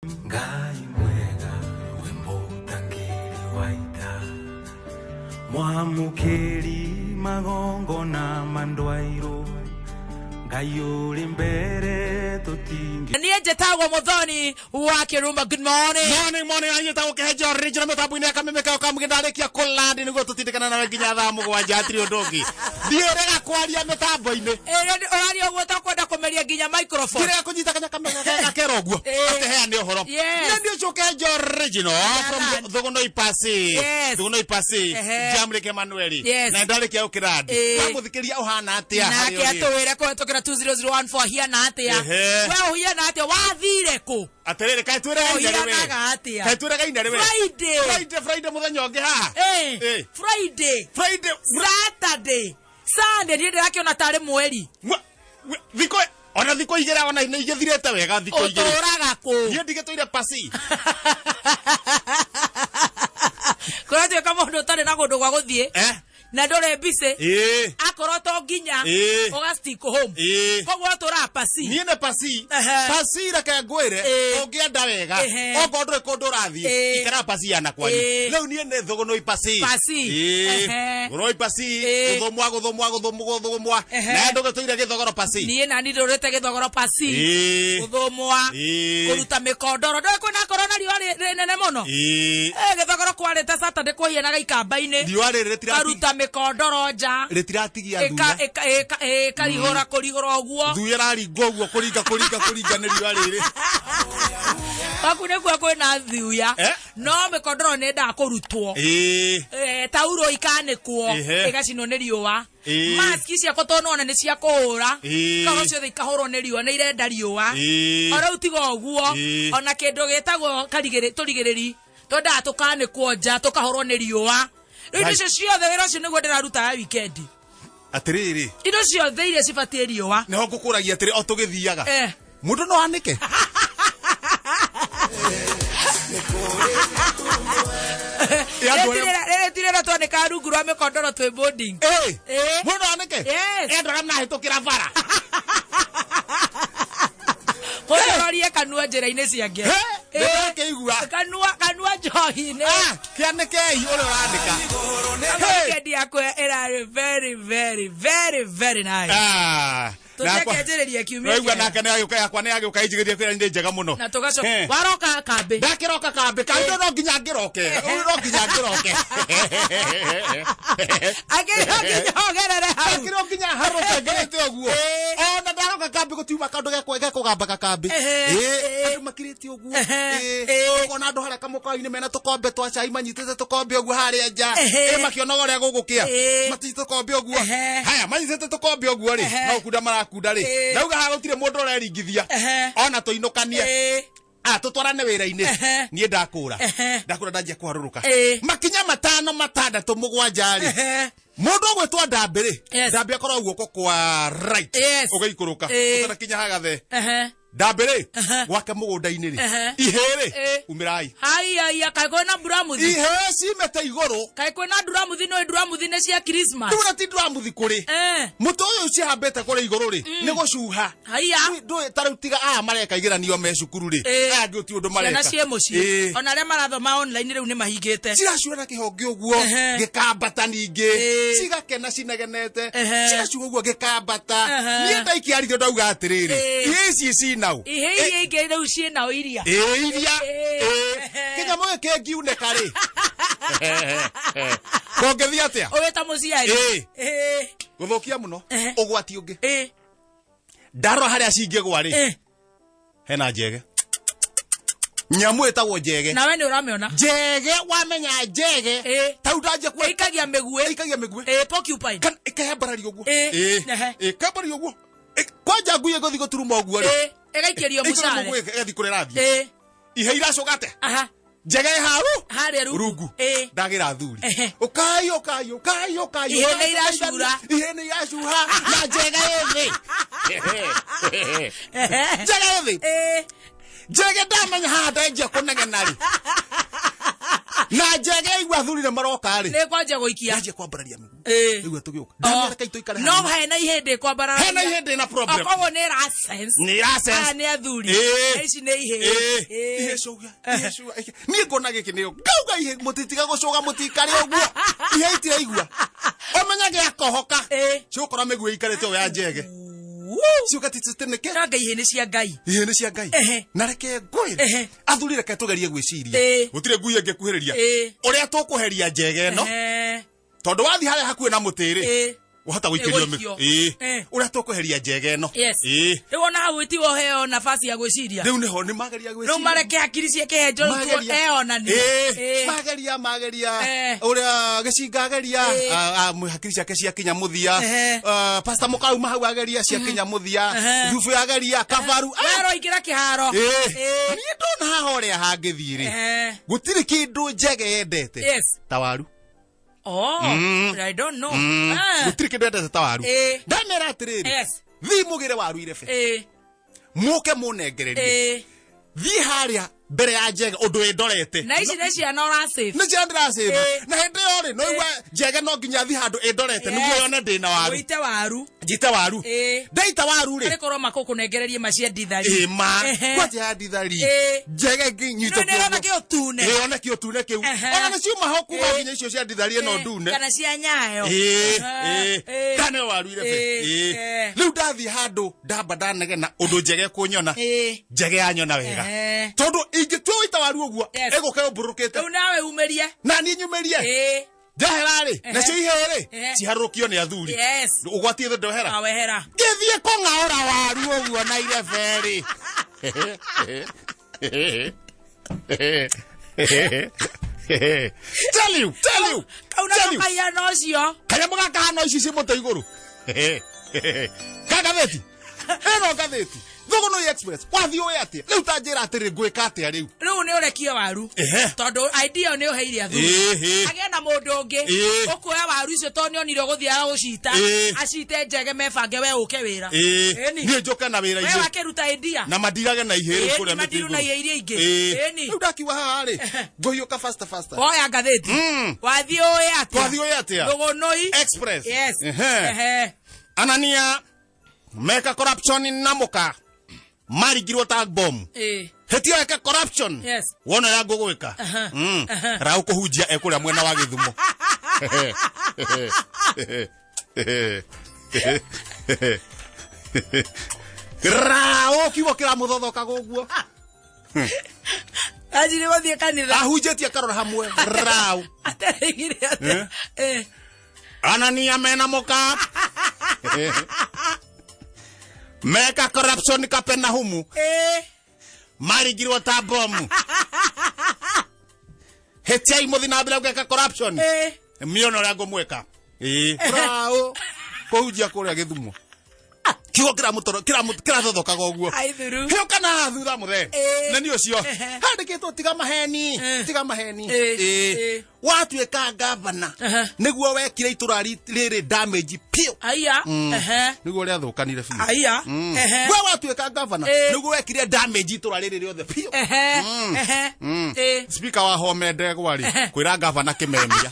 Ngai mwega wemutangiri waita mwamukiri magongo na mandwairo Ngai uri mbere tutingi Niye jetagwo Muthoni wa Kirumba. Good morning. Morning anyetagwo Kihejo original metabuine akamemeka ukamugindarikia kulandi niguo tutindikana nawe nginya thaa mugwanja atiri undugi ndiorega kwaria metaboine Orari ogwo takwenda kumeria nginya microphone kire kunyita kanya kamega keroguo ateheane uhoro ndio cho Kihejo original from Thogono Ipasi Thogono Ipasi Jamreke Manueli na ndarikia ukirandi kamuthikiria uhana atia hari uri na atwire kuhetokera 20014 hiana atia we hiana atia wathire ku aterere kaitwire gaina rewe Friday muthenya ungi ha Friday Saturday Sunday ndi ndakiona tare mweri thiko ona thiko igera ona igithirete wega thiko igera otoraga ku ndi ndigetoire pasi kurate kama ndo tare na gundu gwa guthie na ndore bise akoroto nginya oga stick home kogwo tora pasi niene pasi reke ngwire ungienda wega ogo ndure kundu rathie ikara pasi yana kwanyu riu niene Thogono Ipasi Thogono Ipasi guthomwa na ndugetoire githogoro pasi nie na ni ndurete githogoro pasi guthomwa kuruta mikondoro ndeko na korona riwa nene muno githogoro kwarete Saturday kuhianaga ikamba-ini riwa karuta mikondoro nja ritiratigia thuya karihora kurigora ogwo thuya raringo ogwo kuringa ni riwa riri bakune kwa kwena thuya no mikondoro nenda kurutwo tauro ikanekwo igacino ni riwa mask cia kotonona ni cia kuhura karo ciothe ikahurwo ni riwa ni irenda riwa ora utigo ogwo ona kindu gitagwo turigiriri tonda tukanekwo nja tukahurwo ni riwa indo ciothe wira cio niguo ndiraruta ya weekend atiriri indo ciothe iria cibatie riwa neho ngukuragia atiri o tugithiaga mundu no anike Tirera twanika rungu rwa mikondoro twi boarding mundu anike ndora mnahitukira bara Korerorie kanua njira-ini ciake keigua kanua njohi-ini kianekei uri urandika weekend yakwe irari very nice tutekenjereria kiumia weigua nake ni agiuka yakwa ni agiuka injigirie kwira ndi njega muno na tugacoka waroka kambi ndakiroka kambi kandi no nginya ngiroke akiro nginya haroke ngerete ogwo ona ndaroka kambi gutiuma kandu gekwe kugamba kambi andu makirite ogwo ona andu haria kamukaini mena tukombe twa cai manyitite tukombe ogwo haria nja makionaga uria gugukia matite tukombe ogwo haya manyitite tukombe ogwo ri no kunda marakunda ri ndauga ha gutire mundu ureringithia ona tuinukanie tutwarane wira-ini nie ndakura ndanjia kwaruruka makinya 5 6 7 ri mundu gwitwa ndambiri ndambi akorwo guoko kwa right ugaikuruka utarakinya hagathe ndambiri gwake mugunda-ini ri ihiri umirai haya kaigona buramuthi ihe cimete iguru kaigona duramuthi no duramuthi ne cia Christmas ndura ti duramuthi kuri muto uyu cihambete kuri iguru ri ni gucuha haya ndu tarutiga aya mareka igeranio me cukuru ri aya ngi uti undu mareka na cie muci ona aria marathoma online riu ni mahingite ciracua na kihonge uguo gikambata ningi cigakena cinegenete ciracua uguo gikambata nie ndaikiarithio ndauga atiriri ici cinau ihe ingi riu cinau iria iria kinya moyo kengiune kari kongethia atia oweta muciari guthukia muno ugwati ungi ndaro haria cingigwa ri hena njege nyamu etagwo njege nawe ni uramiona njege wamenya njege tau ndanje kwa ikagia migue porcupine kan ikahembararia uguo ikahembararia uguo kwanja nguye guthi guturuma uguo ri egaikirio mucare egathi kurerathia ihe iracogate njege haru haria rungu ndagira thuri ukai ihe ni iracura na njege yethi njege ndamenya handa nje kunegena ri na njege igwa thurire maroka ri ne kwanja goikia yaje kwambararia miguu igwa tugioka ndamera kaito ikare no he na ihende kwambara he na ihende na problem akogo ne ra sense ne athuri ici ne ihe coga ni ngona giki ni ngauga ihe mutitiga gucoga mutikari oguo ihe itire igwa omenyage akohoka cukora miguu ikarete o ya njege ciuka tititeneke ranga ihene cia ngai na reke ngwire athuri reke tugerie gwiciria gutire ngui angekuhiriria uria tukuheria njege no tondu wathi haria hakuhe na mutiri uhota guikirio miguu uria tukuheria njege no wona hagwiti wo heo nafasi ya gwiciria riu niho ni mageria gwiciria no mareke hakiri cie kehenjo tu eona ni mageria uria gicingageria hakiri ciake cia kinya muthia pastor Mukau mahau ageria cia kinya muthia thufu ageria kabaru wero igira kiharo ni ndona haha uria hangithiri gutiri kindu njege yendete ta waru I don't know. Gutiri kindu yendete ta waru ndamera atiriri thi mugire waru irebe muke munengererie thi haria mbere ya njege undu indorete na ici ne cia no ra save ni cia ndira save na hindi yori no igwa njege no nginya thi handu indorete niguo yone ndina waru uite waru njite waru ndaita waru ri korwo makukunengererie macia ndithari kwaje ya ndithari njege nginyito no ona kio tune ona kio tune kiu ona ni ciuma hoku nginya icio cia ndithari no ndune kana cia nyayo tane waru irebe riu ndathi handu ndamba ndanegena undu njege kunyona njege yanyona wega tondu ingituita waru uguo eguke mburukite nawe umerie na ni nyumerie Jaherari na cihere ciharukio ni athuri ugwatie ndohera awehera githie kongaora waru uguo na ireferi tell you kauna kaya nocio kaya muga no ici cimuta iguru kagatheti eno gatheti Thogo no express wathi oya atia riu ta njira atiri gwika atia riu ni urekia waru tondu idea ni uheire athuri agena mundu ungi ukuya waru icio to ni onire guthiaga gucita acite njege mebange we uke wira ni njoke na wira icio we wakiruta idea na madirage na ihiri kuria matiru na iria ingi riu ndakiwa haha ri ngoyuka faster oya ngatheti wathi oya atia Thogo no express Anania meka corruption namuka marigirwo tag bomb hetio eka corruption wona ya ngugwika rau kuhunjia ekuria mwena wa Githumo rau kiwo kira muthothoka guguo ajire wathie kanitha ahunjetie karora hamwe rau atarigire ate Anania mena muka meka corruption kapena humu marigirwo ta bomu hetia imuthi na bila gweka corruption miono ria ngumweka bravo kuhunjia kuria Githumo kigo kira mutoro kira thothokaga uguo heo kana thutha muthe na ni ucio handikitwo tiga maheni watuika gavana niguo wekire itura riri damage pio aya niguo ria thukanire fi aya we watuika gavana niguo wekire damage itura riri riothe pio speaker wa home ndegwa ri kwira gavana kimemia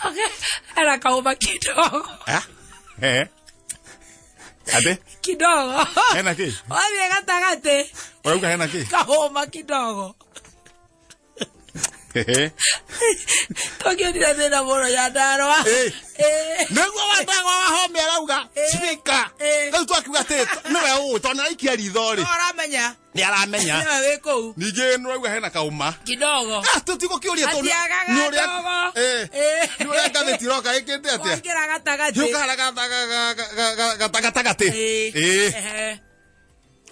okay era kauma kidogo ade kidogo hena ki wathi gatagate wauga hena ki kauma kidogo tokio ndira thina muno ya ndarwa niguo watagwa wa home arauga speaker riu twakiuga ti niwe u tona ikia ritho ri aramenya ni aramenya niwe wiko ninge nurauga hena kauma kidogo tutiko kiuria to ni uria ni uria gatheti roka ikinde atia ngira gatagati yukara gatagati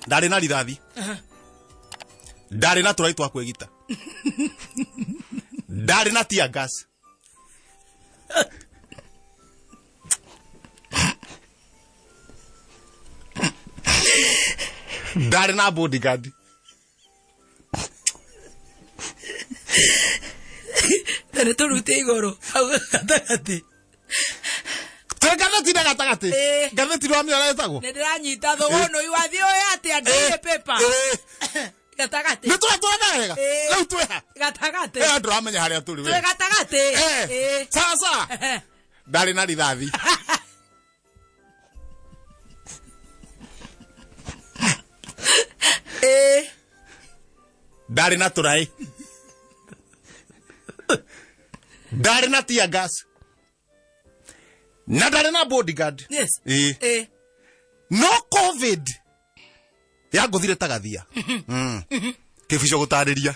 ndari na rithathi ndari na turai twa kwigita ndari na tear gas ndari na bodyguard tere turute igoro gatagati gatheti na gatagati gatheti rwa mi aretagwo ni ndiranyita thogo no iwathi oya ati andire paper gatagate nä tå twana wega rä u twä ha gatagate andå ramenya harä a tå rä twe gatagate sasa ndarä na rithathi ndarä na tå raä ndarä na tear gas na ndarä na bodyguard no covid ya ngåthire ta gathia kä bico gå tarä ria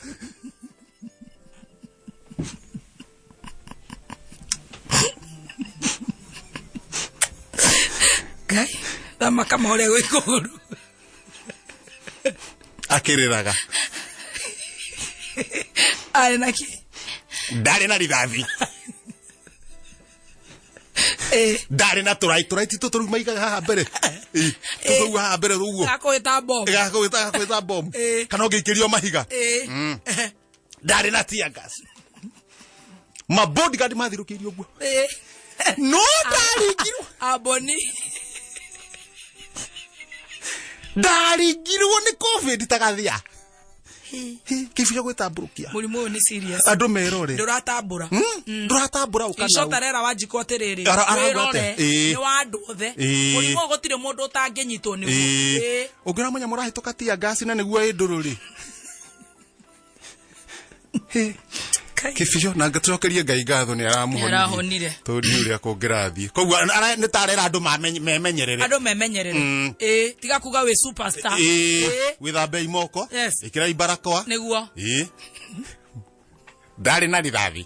ngai thamaka mahore gwä kå ru akä rä raga arä naki ndarä na rithathi ndarä na tå rai titå tå ruma igaga haha mbere tå tå haha mbere rå guo gakå gagå ta bomu kana å ngä ikä rio mahiga ndarä na tear gas ma bodyguard mathirå kä irio guo no ndaringirwo aboni ndaringirwo nä covid ta gathia kä bico gwä tambå rå kia må rimå å yå nä serious andå merore ndå ratambå ndå ratambå ra å icota rera wanjikwo atä rä rä wä rore nä wa andå othe må rimå å gå tirä må ndå å tangä nyitwo nä guo å ngä ramenya må rahä tå katia ngasi na nä guo ä ndå rå rä kä bico na ngacokerie ngai ngatho nä aramå tå ri å rä a kå ngä rathiä koguo nä tarera andå memenyerere andå memenyerere tiga kuga wä superstar wä thambei moko ä kä rai mbarakoa nä guo ndarä na rithathi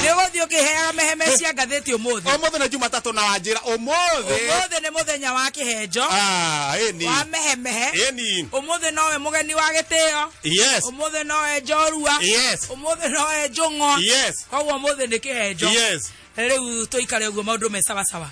nä gå thiä å kä heaga meheme cia ngathä ti å må thä å må thä nä Jumatatå na wanjä ra å må thä nä må thenya wa kä henjo ĩni wa mehemehe ĩni å må thä nowe må geni wa gä tä o yes å må thä nowe njorua yes å må thä nowe njå ng'o yes koguo å må thä nä kä henjo yes rä u tå ikare å guo maå ndå me sawasawa